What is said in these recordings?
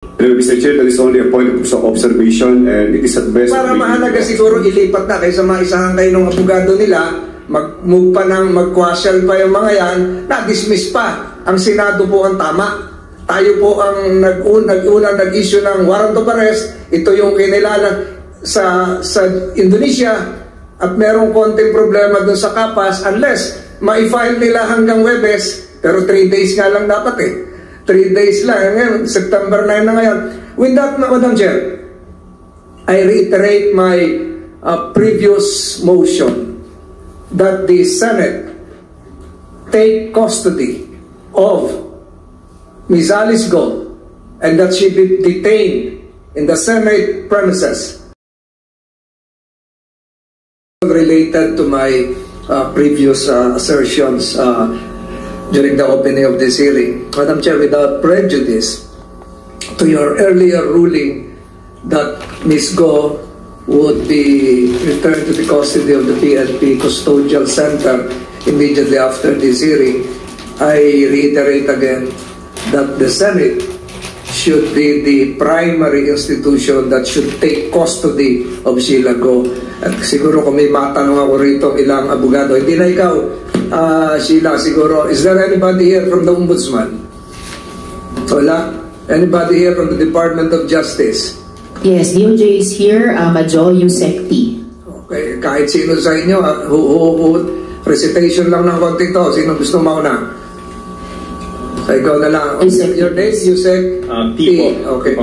Mr. Chair, that is only a point of observation and it is at best... Para mahalaga siguro ilipat na kaysa maisahan kayo ng abogado nila, mag-move pa ng mag-quasyal pa yung mga yan, na-dismiss pa. Ang Senado po ang tama. Tayo po ang nag-unang nag-issue ng warrant of arrest. Ito yung kinilala sa Indonesia at merong konting problema dun sa Kapas unless ma-file nila hanggang Webes, pero 3 days nga lang dapat eh. 3 days lang. Ngayon, September 9 na ngayon. With that, Madam Chair, I reiterate my previous motion that the Senate take custody of Ms. Alice Go and that she be detained in the Senate premises. Related to my previous assertions during the opening of this hearing, Madam Chair, without prejudice to your earlier ruling that Ms. Go would be returned to the custody of the PNP Custodial Center immediately after this hearing, I reiterate again that the Senate should be the primary institution that should take custody of Sheila Go. At siguro kung may matanong ako rito ilang abogado, hindi na ikaw, Sheila, siguro, is there anybody here from the Ombudsman? Wala? Anybody here from the Department of Justice? Yes, DOJ is here, Majo Yusek-T. Okay, kahit sino sa inyo, recitation lang ng konti to, sino gusto mauna? So, ikaw na lang. Your name, Yusek? T. Okay.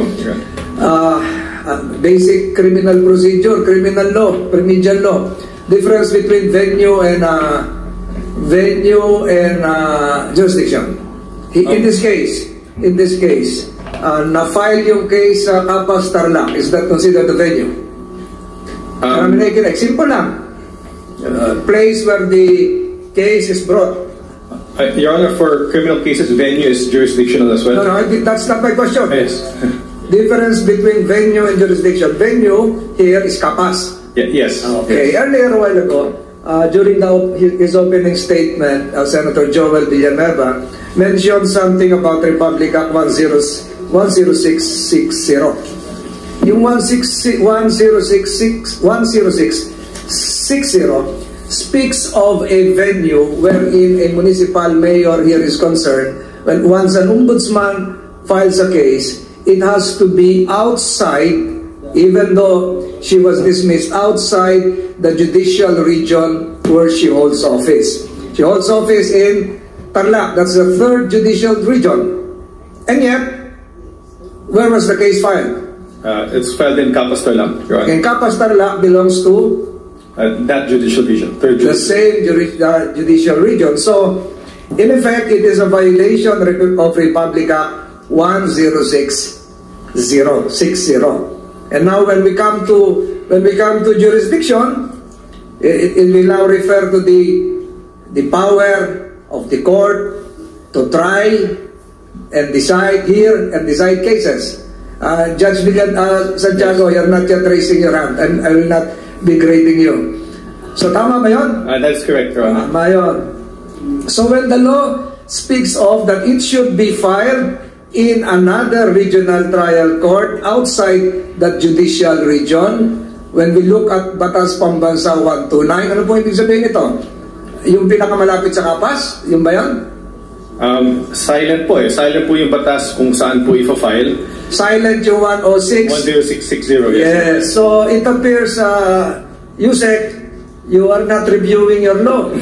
Basic criminal procedure, criminal law, remedial law. Difference between venue and jurisdiction. In this case, na-file yung case sa Kapas Tarlac. Is that considered the venue? Simple lang. Place where the case is brought. Your Honor, for criminal cases, venue is jurisdictional as well? No, that's not my question. Yes. Difference between venue and jurisdiction. Venue here is Kapas. Yes. Okay. Yes. Earlier a while ago, during his opening statement, Senator Joel Villanueva mentioned something about Republic Act 10660. Yung 10660 speaks of a venue wherein a municipal mayor here is concerned. When once an ombudsman files a case, it has to be outside, even though she was dismissed, outside the judicial region where she holds office. She holds office in Tarlac. That's the 3rd judicial region. And yet, where was the case filed? It's filed in Kapas Tarlac, Your Honor. And Kapas Tarlac belongs to? That judicial region. The same judicial region. So, in effect, it is a violation of Republic Act 10660. And now when we come to jurisdiction, it will now refer to the power of the court to try and decide cases. Judge Santiago, you're not yet raising your hand, and I will not be grading you. So tama ba yun? That's correct, Your Honor. Tama yun. So when the law speaks of that it should be filed in another regional trial court outside that judicial region, when we look at Batas Pambansa 129, ano po ibig sabihin ito? Yung pinakamalapit sa Kapas? Yung ba yan? Silent po eh. Silent po yung batas kung saan po i-file. Silent yung 106? 10660, yes. So it appears, Yusek, you are not reviewing your law.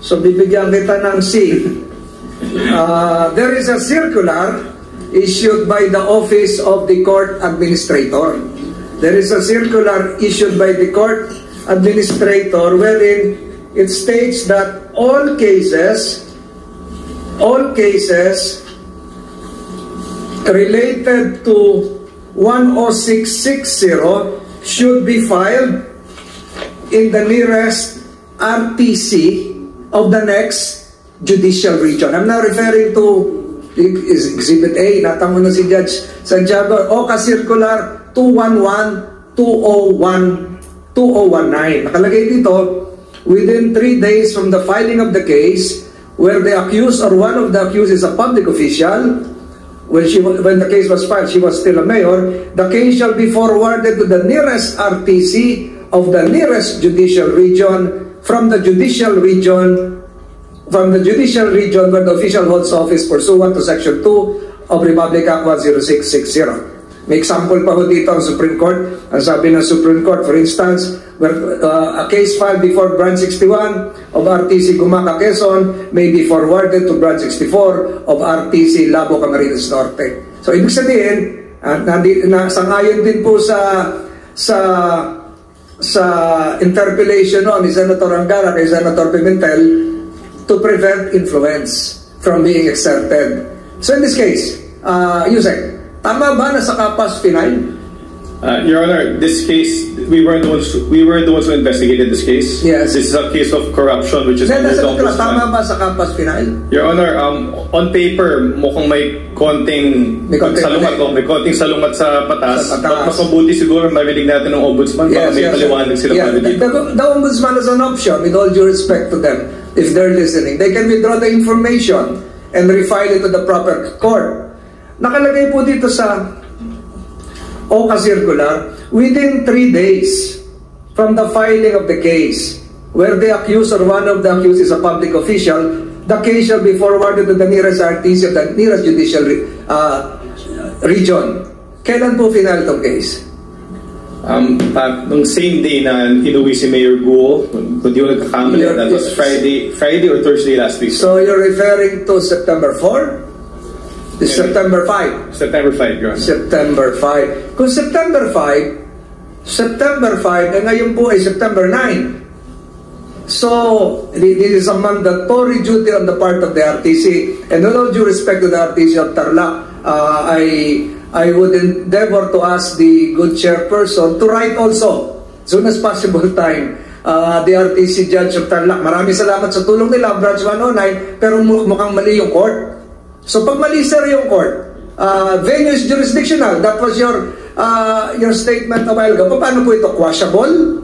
So bibigyan kita ng C. There is a circular issued by the Office of the Court Administrator. There is a circular issued by the Court Administrator wherein it states that all cases related to 10660 should be filed in the nearest RTC of the next judicial region. I'm now referring to Exhibit A, natango na si Judge Santiago, OCA Circular 211-201-2019. Nakalagay dito, within 3 days from the filing of the case, where the accused or one of the accused is a public official, when the case was filed, she was still a mayor. The case shall be forwarded to the nearest RTC of the nearest judicial region from the judicial region where the official holds office pursuant to Section 2 of Republic Act 10660. May example pa ho dito ang Supreme Court. Ang sabi ng Supreme Court, for instance, where a case filed before Branch 61 of RTC Gumaca, Quezon may be forwarded to Branch 64 of RTC Labo, Camarines Norte. So, ibig sabihin, sangayon din po sa interpellation ni Senator Angara kay Senator Pimentel to prevent influence from being exerted. So, in this case, Yusek, tama ba na sa Kapas final? Your Honor, this case, we were the ones who investigated this case. Yes. This is a case of corruption which is tama ba sa Kapas final? Your Honor, on paper, mukhang may konting salungat sa patas. But mas mabuti siguro marinig natin ng Ombudsman. Baka may paliwanag sila para dito. The Ombudsman is an option, with all due respect to them, if they're listening. They can withdraw the information and refile it to the proper court. Nakalagay po dito sa OCA circular, within 3 days from the filing of the case, where the accused or one of the accused is a public official, the case shall be forwarded to the nearest RTC of the nearest judicial region. Kailan po final itong case? Nung same day na inuwi si Mayor Guo, kung di ko nagkakamali, that was Friday or Thursday last week. So you're referring to September 4? This September 5. September 5, Your Honor. September 5. Kung September 5, ngayon po ay September 9. So, this is a mandatory duty on the part of the RTC. And with all due respect to the RTC of Tarlac, I would endeavor to ask the good chairperson to write also, soon as possible time, the RTC Judge of Tarlac. Maraming salamat sa tulong nila, Branch 109, pero mukhang mali yung court. So pag mali sir yung court, venue is jurisdictional. That was your statement a while ago. Paano po ito? Quashable?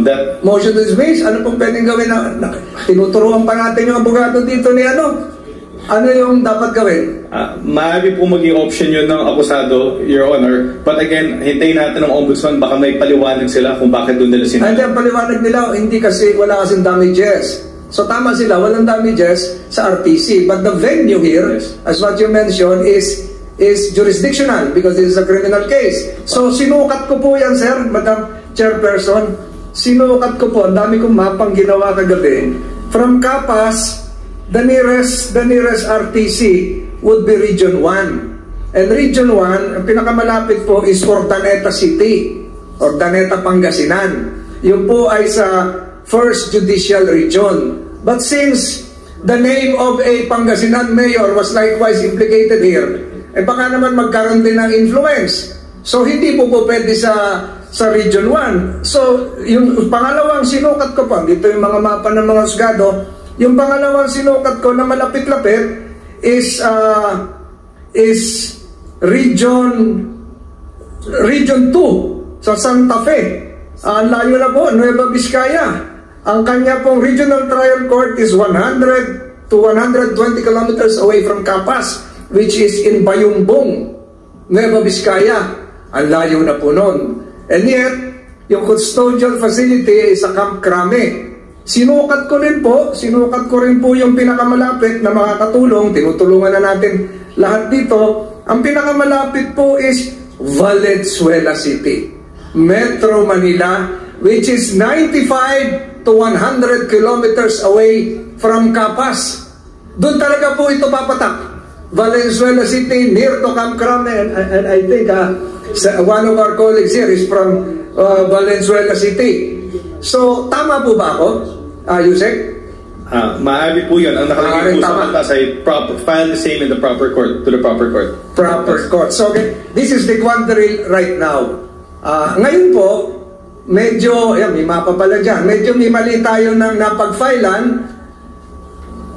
That motion to dismiss? Ano pong pwedeng gawin na tinuturuan pa natin yung abogado dito ni ano? Ano yung dapat gawin? Maaari po maging option yun ng akusado, Your Honor. But again, hintayin natin ng Ombudsman, baka may paliwanag sila kung bakit doon nila sinunod. Hindi, ang paliwanag nila, hindi kasi wala kasing damages. So tama sila, walang damages sa RTC. But the venue here, as what you mentioned, is jurisdictional because it is a criminal case. So sinukat ko po yan, sir, Madam Chairperson. Sinukat ko po, ang dami kong mapang ginawa kagabi. From Kapas, the nearest RTC would be Region 1. And Region 1, ang pinakamalapit po is Ordaneta City, Ordaneta, Pangasinan. Yun po ay sa First Judicial Region. But since the name of a Pangasinan mayor was likewise implicated here, baka naman magkaroon din ng influence. So hindi po pwede sa Region 1. So yung pangalawang sinukat ko pa, dito yung mga mapa ng mga husgado, yung pangalawang sinukat ko na malapit-lapit is Region 2 sa Santa Fe. Ang layo na po, Nueva Vizcaya. Ang kanya pong regional trial court is 100 to 120 kilometers away from Kapas, which is in Bayumbong, Nueva Vizcaya. Ang layo na po nun. And yet, yung custodial facility is sa Camp Crame. Sinukat ko rin po yung pinakamalapit na makakatulong. Tinutulungan na natin lahat dito. Ang pinakamalapit po is Valenzuela City, Metro Manila, which is 95 to 100 kilometers away from Kapas. Doon talaga po ito papatak. Valenzuela City, near to Camp Crame. And I think one of our colleagues here is from Valenzuela City. So, tama po ba ako, Yusek? Maaari po yun. Ang nakalagay po sa batas ay file the same in the proper court, to the proper court. Proper court. So, okay, this is the quandary right now. Ngayon po, medyo, may mapa pala dyan, medyo may mali tayo ng napag-filean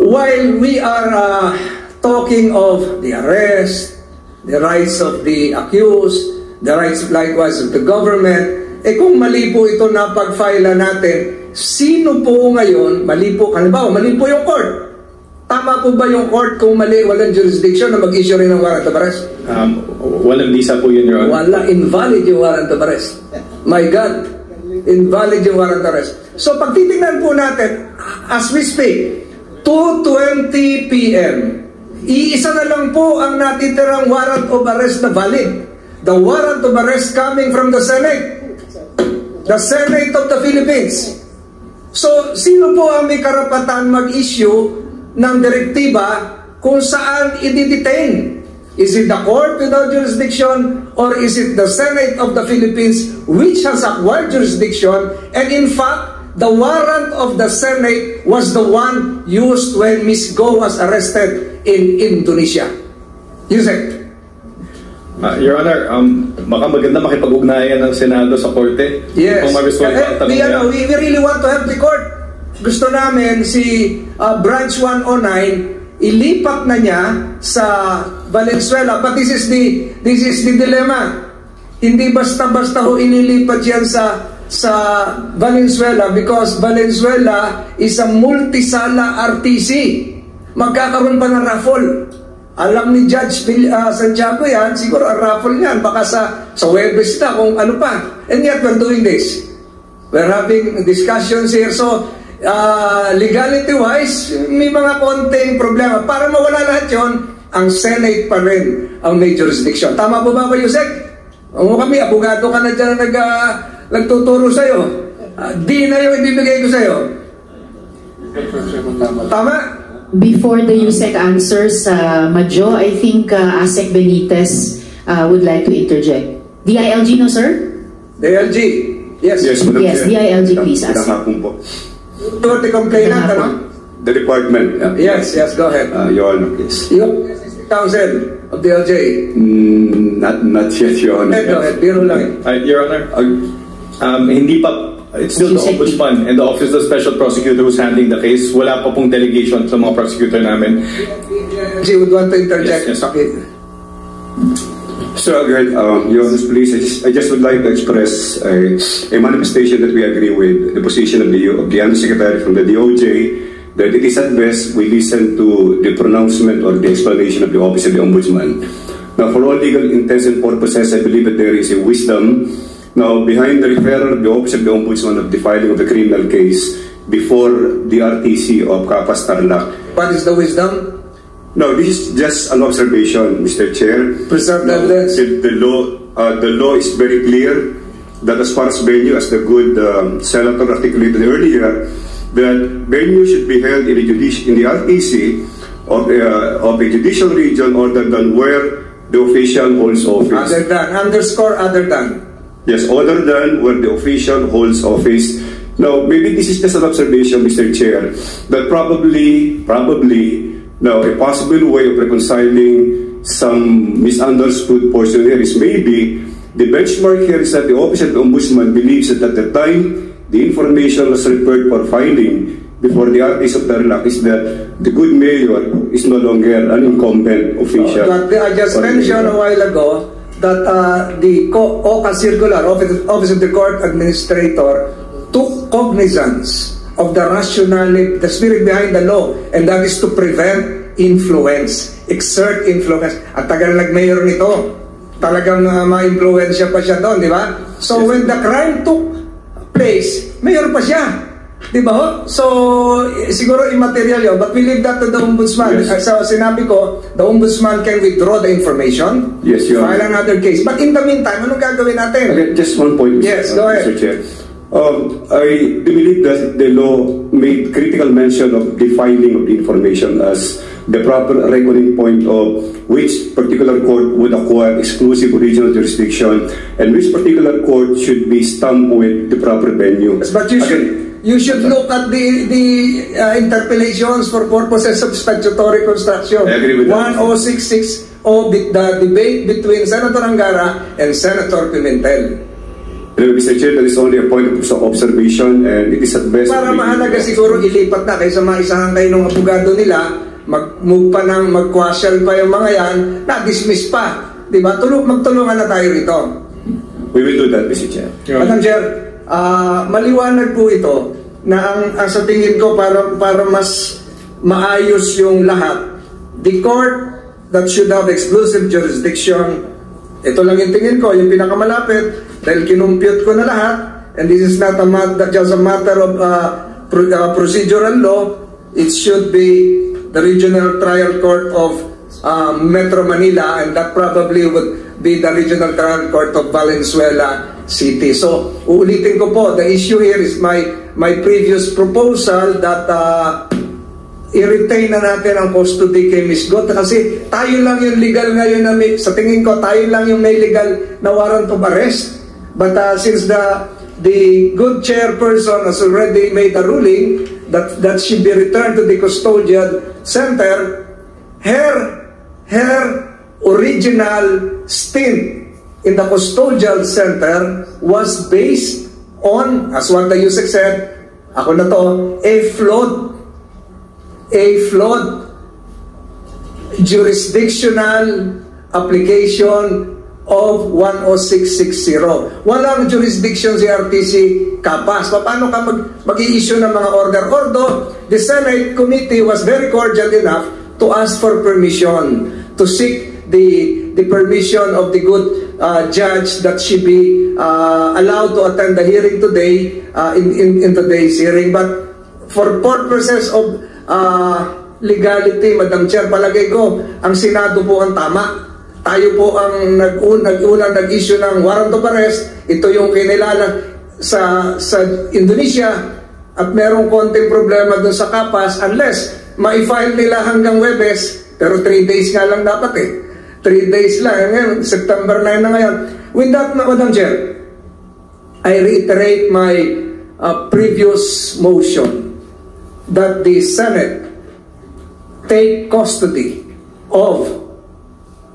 while we are talking of the arrest, the rights of the accused, the rights likewise of the government. Kung mali po ito napag-filean natin, sino po ngayon, mali po yung court. tama po ba yung court kung mali, walang jurisdiction na mag-issue rin ng warrant of arrest? Walang visa po yun, Your Honor. Wala, invalid yung warrant of arrest. My God, invalid yung warrant of arrest. So pag titingnan po natin, as we speak, 2:20 p.m., iisa na lang po ang natitirang warrant of arrest na valid. The warrant of arrest coming from the Senate. The Senate of the Philippines. So, sino po ang may karapatan mag-issue ng direktiba kung saan i-detain? Is it the court without jurisdiction or is it the Senate of the Philippines which has acquired jurisdiction? And in fact, the warrant of the Senate was the one used when Ms. Go was arrested in Indonesia. Yusek. Your Honor, baka maganda makipag-ugnayan ng Senado sa Korte. Yes. Kung We really want to help the court. Gusto namin si Branch 109 ilipat na niya sa Valenzuela. But this is the dilemma. Hindi basta-basta ho inilipat yan sa Valenzuela because Valenzuela is a multisala RTC. Magkakaroon pa ng raffle. Alam ni Judge Santiago yan, siguro ang raffle yan, baka sa Webes na kung ano pa. And yet we're doing this. We're having discussions here. So, legality-wise, may mga konting problema. Para mawala lahat yon, ang Senate pa rin ang may jurisdiction. Tama po ba, Yusek? Kami, abogado ka na dyan nagtuturo sa'yo. Di na yung ibibigay ko sa'yo. Tama? Before the USEC answers, Majo, I think ASEC Benitez would like to interject. DILG, no, sir? DILG, yes. Yes, DILG, please ask. To the complainant, ano? The department. Yes, go ahead. Your Honor, please. Yung counsel of DILG. Not yet, Your Honor. Go ahead, biro lang. Your Honor, hindi pa. It's still the Ombudsman and the Office of the Special Prosecutor who's handling the case. Wala pa pong delegation sa mga prosecutor namin. She would want to interject. Yes. Okay. Sir Agard, Your Honor, please, I just would like to express a manifestation that we agree with the position of the Undersecretary from the DOJ, that it is at best we listen to the pronouncement or the explanation of the Office of the Ombudsman. Now, for all legal intents and purposes, I believe that there is a wisdom. Now, behind the referral of the Office of the Ombudsman of the filing of the criminal case before the RTC of Capas Tarlac. What is the wisdom? No, this is just an observation, Mr. Chair. Preserve the evidence. The law is very clear that as far as venue, as the good senator articulated earlier, that venue should be held in the RTC of a judicial region other than where the official holds office. Other than, underscore other than. Yes, other than where the official holds office. Now, maybe this is just an observation, Mr. Chair, that probably, now, a possible way of reconciling some misunderstood portion here is maybe the benchmark here is that the Office of the Ombudsman believes that at the time the information was referred for filing before the RTC of Tarlac is that the good mayor is no longer an incumbent official. But I just mentioned a while ago that the OCA circular, Office of the Court Administrator, took cognizance of the rationality, the spirit behind the law, and that is to prevent influence, exert influence. At tagal nag-mayor nito, talagang ma-influensya pa siya doon, di ba? So when the crime took place, mayor pa siya. Di ba? So, siguro immaterial yun. But we leave that to the Ombudsman. Yes. So, sinabi ko, the Ombudsman can withdraw the information. Yes, Your Honor. File another case. But in the meantime, anong gagawin natin? Okay, just one point, Yes, go ahead. Mr. Chair. I believe that the law made critical mention of the filing of the information as the proper reckoning point of which particular court would acquire exclusive original jurisdiction and which particular court should be stamped with the proper venue. Yes, but you should look at the interpellations for purposes of statutory construction. I agree with that. 1066 the debate between Senator Angara and Senator Pimentel. Mr. Chair, that is only a point of observation and it is at best... Para mahalaga siguro ilipat na kaysa maisahan kayo ng abogado nila, mag-move pa ng mag-quashal pa yung mga yan, na-dismiss pa. Diba? Magtulungan na tayo rito. We will do that, Mr. Chair. Madam Chair, maliwanag po ito na ang sa tingin ko para mas maayos yung lahat, the court that should have exclusive jurisdiction, ito lang yung tingin ko, yung pinakamalapit, dahil kinumpute ko na lahat, and this is not just a matter of procedural law, it should be the Regional Trial Court of Metro Manila, and that probably would be the Regional Trial Court of Valenzuela City. So, uulitin ko po, the issue here is my previous proposal that i-retain na natin ang custody kay Ms. Got, kasi tayo lang yung legal ngayon na sa tingin ko, tayo lang yung may legal na warrant of arrest. But since the good chairperson has already made a ruling that she be returned to the custodial center, her original stint in the custodial center was based on, as what the USEC said, ako na to, a flawed jurisdictional application of 10660. Walang jurisdiction si RTC Capas. Paano ka mag-i-issue ng mga order? Although the Senate committee was very cordial enough to ask for permission, to seek the permission of the good judge that she be allowed to attend the hearing today in today's hearing. But for purposes of legality, Madam Chair, palagay ko, ang Senado po ang tama. Tayo po ang nag-unang nag-issue ng warrant of arrest. Ito yung kinilala sa Indonesia, at merong konting problema dun sa Capas unless ma-file nila hanggang Webes, pero 3 days nga lang dapat 3 days lang. Ngayon, September 9 na ngayon. With that, Madam Chair, I reiterate my previous motion that the Senate take custody of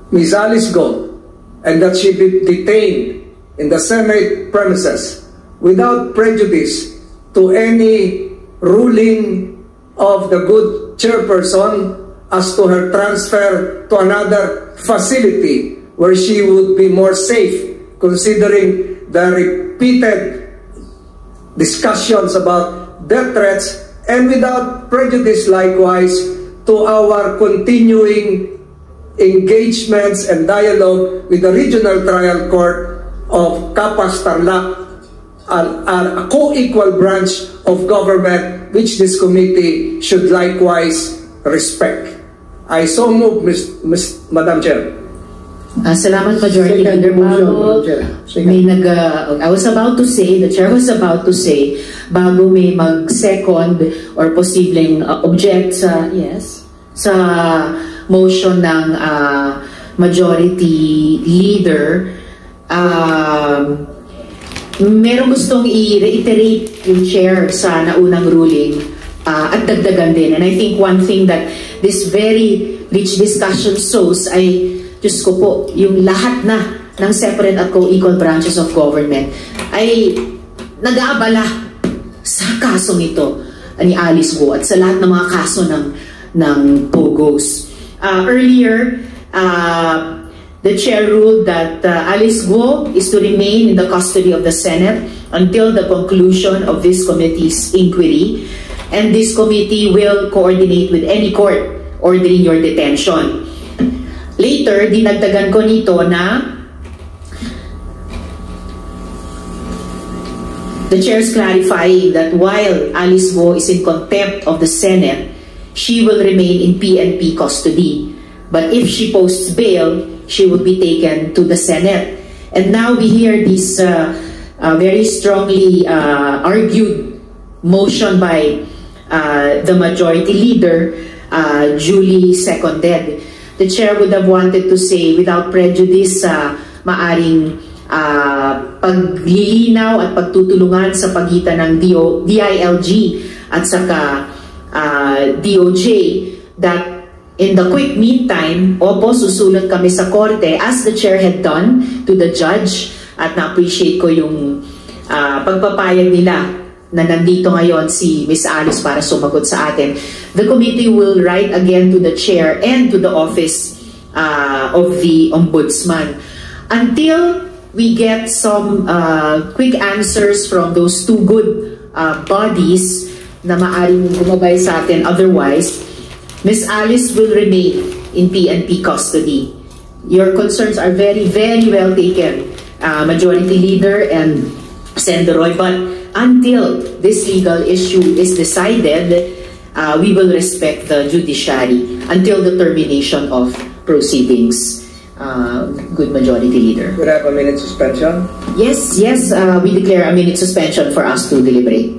Ms. Alice Go and that she be detained in the Senate premises without prejudice to any ruling of the good chairperson as to her transfer to another facility where she would be more safe, considering the repeated discussions about death threats, and without prejudice likewise to our continuing engagements and dialogue with the Regional Trial Court of Capas Tarlac, a co-equal branch of government which this committee should likewise respect. I so move, Madam Chair. Salamat, Majority Leader Bago. I was about to say, the Chair was about to say, bago may mag-second or posibleng object sa, sa motion ng Majority Leader, merong gustong i-reiterate yung Chair sa naunang ruling at dagdagan din. And I think one thing that this very rich discussion shows ay, Diyos ko po, yung lahat na ng separate at co-equal branches of government ay nag-aabala sa kasong ito ni Alice Go at sa lahat ng mga kaso ng POGOs. Earlier, the Chair ruled that Alice Go is to remain in the custody of the Senate until the conclusion of this committee's inquiry, and this committee will coordinate with any court ordering your detention. Later, dinagdagan ko nito na the Chair is clarifying that while Alice Go is in contempt of the Senate, she will remain in PNP custody. But if she posts bail, she will be taken to the Senate. And now we hear this very strongly argued motion by the Majority Leader, duly seconded. The Chair would have wanted to say, without prejudice, maaring paglilinaw at pagtutulungan sa pagitan ng DILG at saka DOJ, that in the quick meantime, opo, susulat kami sa korte as the Chair had done to the judge, at na-appreciate ko yung pagpapayag nila na nandito ngayon si Ms. Alice para sumagot sa atin. The committee will write again to the Chair and to the office of the Ombudsman until we get some quick answers from those two good bodies na maaring gumabay sa atin. Otherwise, Ms. Alice will remain in PNP custody. Your concerns are very, very well taken, Majority Leader and Senator Roy. But until this legal issue is decided, we will respect the judiciary until the termination of proceedings. Good Majority Leader. Would I have a minute suspension? Yes, we declare a minute suspension for us to deliberate.